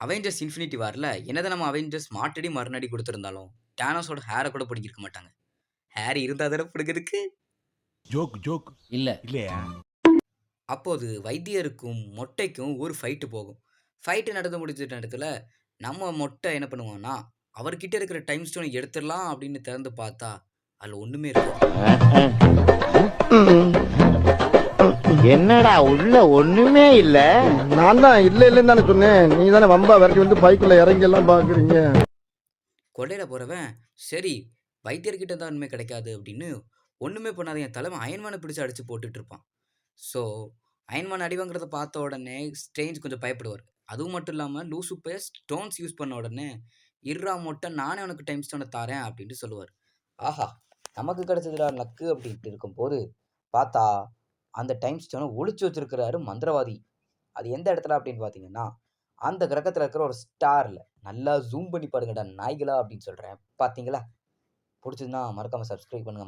Avengers infinity வார்ல என்னதான் நம்ம Avengers மாட்டடி மறுநடி கொடுத்திருந்தாலும் டானோஸோட ஹேர கூட பிடிங்கிருக்க மாட்டாங்க. ஹேர் இருந்தா தானே பிடுங்கிறதுக்கு. ஜோக் ஜோக் இல்ல. இல்லையா? அப்போது வைத்தியருக்கும் மொட்டைக்கும் ஒரு ஃபைட் போகும். ஃபைட் நடந்து முடிஞ்ச நேரத்துல நம்ம மொட்டை என்ன பண்ணுவான்னா, அவர்கிட்ட இருக்கிற டைம் ஸ்டோனை எடுத்துடலாம் அப்படின்னு திறந்து பார்த்தா, அதுல ஒண்ணுமே இருக்காது. என்னடா உள்ள ஒண்ணுமே இல்ல. நான் தான் இல்ல இல்லன்னு தானே சொன்னேன். நீ தானே வம்பா விரட்டி வந்து பைக்குள்ள இறங்கி எல்லாம் பாக்குறீங்க. கொள்ளையில போறவன் சரி வைத்தியர்கிட்ட தான் ஒண்ணுமே கிடைக்காது அப்படின்னு ஒண்ணுமே பண்ணாத என் தலைமை அயன்மேனை பிடிச்சு அடிச்சு போட்டுட்டு இருப்பான். ஸோ அயன்மேன் அடி வாங்குறத பார்த்த உடனே ஸ்ட்ரேஞ்ச் கொஞ்சம் பயப்படுவார். அதுவும் மட்டும் இல்லாமல் லூசு பேர் ஸ்டோன்ஸ் யூஸ் பண்ண உடனே இர்ரா மொட்டை நானே உனக்கு டைம் ஸ்டோனை தாரேன் அப்படின்ட்டு சொல்லுவார். ஆஹா நமக்கு கிடைச்சதுடா லக்கு அப்படின்ட்டு இருக்கும்போது பார்த்தா அந்த டைம் ஸ்டோனை ஒளிச்சு வச்சிருக்கிறாரு மந்திரவாதி. அது எந்த இடத்துல அப்படின்னு பார்த்தீங்கன்னா அந்த கிரகத்தில் இருக்கிற ஒரு ஸ்டாரில். நல்லா ஜூம் பண்ணி பாருங்கடா நாய்களா அப்படின்னு சொல்கிறேன். பார்த்தீங்களா? பிடிச்சதுன்னா மறக்காமல் சப்ஸ்கிரைப் பண்ணுங்க.